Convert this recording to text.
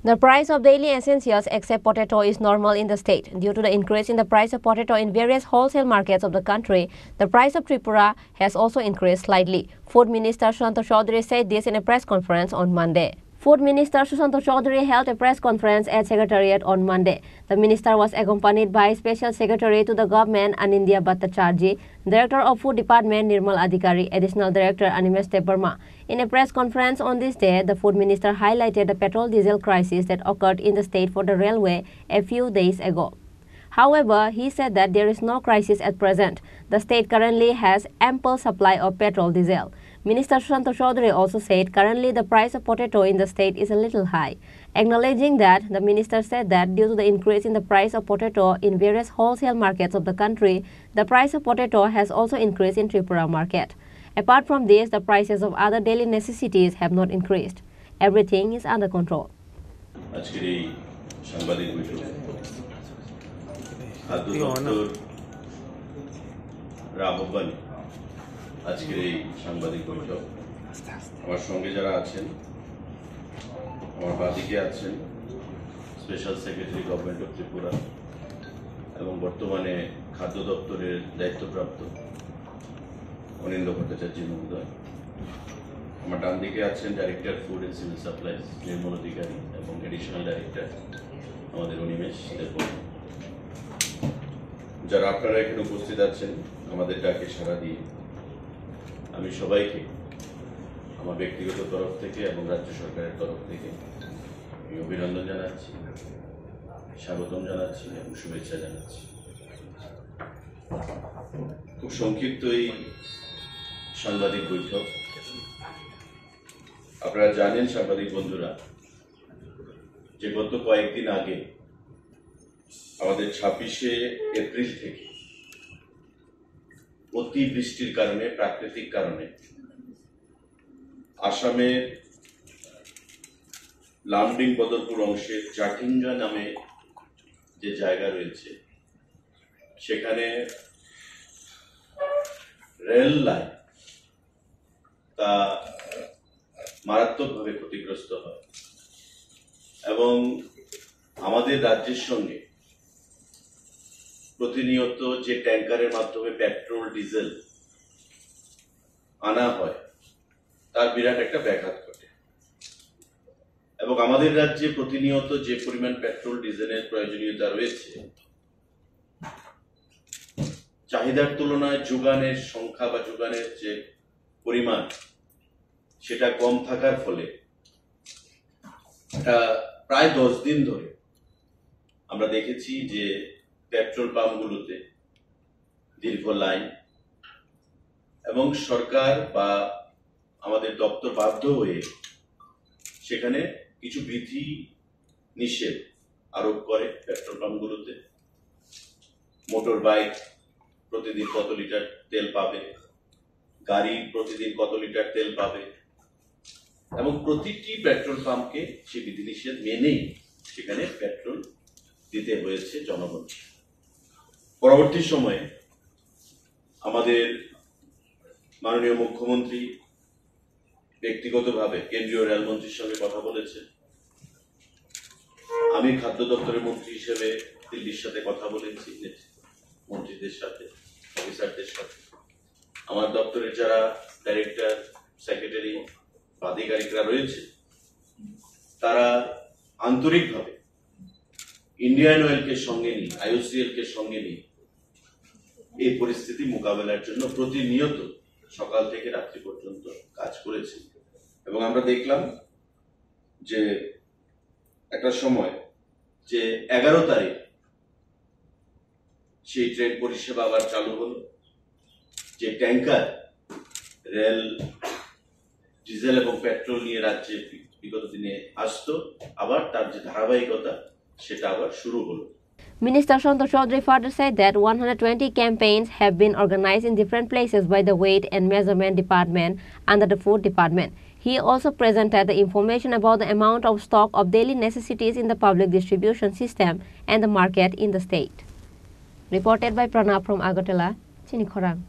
The price of daily essentials except potato is normal in the state. Due to the increase in the price of potato in various wholesale markets of the country, the price of Tripura has also increased slightly. Food Minister Susanto Chaudhary said this in a press conference on Monday. Food Minister Susanto Chaudhary held a press conference at Secretariat on Monday. The minister was accompanied by Special Secretary to the government Anindya Bhattacharjee, Director of Food Department Nirmal Adhikari, Additional Director Animesh Debarma. In a press conference on this day, the Food Minister highlighted the petrol-diesel crisis that occurred in the state for the railway a few days ago. However, he said that there is no crisis at present. The state currently has ample supply of petrol-diesel. Minister Susanto Chaudhary also said currently the price of potato in the state is a little high. Acknowledging that, the minister said that due to the increase in the price of potato in various wholesale markets of the country, the price of potato has also increased in Tripura market. Apart from this, the prices of other daily necessities have not increased. Everything is under control. আজকের এই সাংবাদিক বৈঠক আমার সঙ্গে যারা আছেন আমার বাদিকে আছেন special secretary government of Tripura এবং বর্তমানে খাদ্য দপ্তরের দায়িত্বপ্রাপ্ত অনিন্দ্য ভট্টাচার্য মহোদয় আমার ডান দিকে আছেন director food and civil supplies Nirmal Adhikari এবং এডিশনাল ডাইরেক্টর আমাদের অনিমেষ দেববর্মা যারা আপনারা এখানে উপস্থিত আছেন আমাদের ডাকে সাড়া দিয়ে আমি সবাইকে আমার ব্যক্তিগত তরফ থেকে এবং রাজ্য সরকারের তরফ থেকে অভিনন্দন জানাচ্ছি স্বাগতম জানাচ্ছি এবং শুভেচ্ছা জানাচ্ছি খুব সংক্ষিপ্ত এই সাংবাদিক বৈঠক আপনারা জানেন সাংবাদিক বন্ধুরা যে গত কয়েকদিন আগে আমাদের 26শে এপ্রিল থেকে অতি বৃষ্টির কারণে প্রাকৃতিক কারণে আসামের লামডিং বদরপুর অংশের জাটিঙ্গা নামে যে জায়গা রয়েছে সেখানে রেল লাইন তা মারাত্মকভাবে ক্ষতিগ্রস্ত হয় এবং আমাদের রাজ্যের সঙ্গে প্রতিনিয়ত যে ট্যাঙ্কারের মাধ্যমে পেট্রোল ডিজেল আনা হয় তার বিরাট একটা ব্যাঘাত ঘটে এবং আমাদের রাজ্যে প্রতিনিয়ত যে পরিমাণ পেট্রোল ডিজেলের প্রয়োজনীয়তা রয়েছে চাহিদার তুলনায় যোগানের সংখ্যা বা যোগানের যে পরিমাণ সেটা কম থাকার ফলে প্রায় 10 দিন ধরে আমরা দেখেছি যে পেট্রোল পাম্পগুলোতে দীর্ঘ লাইন এবং সরকার বা আমাদের দপ্তর বাধ্য হয়ে সেখানে কিছু বিধি নিষেধ আরোপ করে পেট্রোল পাম্পগুলোতে মোটর বাইক প্রতিদিন কত লিটার তেল পাবে গাড়ি প্রতিদিন কত লিটার তেল পাবে এবং প্রতিটি পেট্রোল পাম্পকে সেই বিধিনিষেধ মেনেই সেখানে পেট্রোল দিতে হয়েছে জনগণকে পরবর্তী সময়ে আমাদের মাননীয় মুখ্যমন্ত্রী ব্যক্তিগতভাবে কেন্দ্রীয় রেলমন্ত্রীর সঙ্গে কথা বলেছেন আমি খাদ্য দপ্তরের মন্ত্রী হিসেবে দিল্লির সাথে কথা বলেছি মন্ত্রীদের সাথে অফিসারদের সাথে আমার দপ্তরের যারা ডাইরেক্টর সেক্রেটারি আধিকারিকরা রয়েছে তারা আন্তরিকভাবে ইন্ডিয়ান অয়েলকে সঙ্গে নিয়ে আইওসিএল কে সঙ্গে নিয়ে এই পরিস্থিতি মোকাবেলার জন্য প্রতিনিয়ত সকাল থেকে রাত্রি পর্যন্ত কাজ করেছে এবং আমরা দেখলাম যে একটা সময় যে 11 তারিখ সেই ট্রেন পরিষেবা আবার চালু হলো যে ট্যাঙ্কার রেল ডিজেল এবং পেট্রোল নিয়ে রাজ্যে বিগত দিনে আসতো আবার তার যে ধারাবাহিকতা সেটা আবার শুরু হলো Minister Susanto Chaudhary further said that 120 campaigns have been organized in different places by the Weight and Measurement Department under the Food Department. He also presented the information about the amount of stock of daily necessities in the public distribution system and the market in the state. Reported by Pranab from Agartala, Chinikhorang.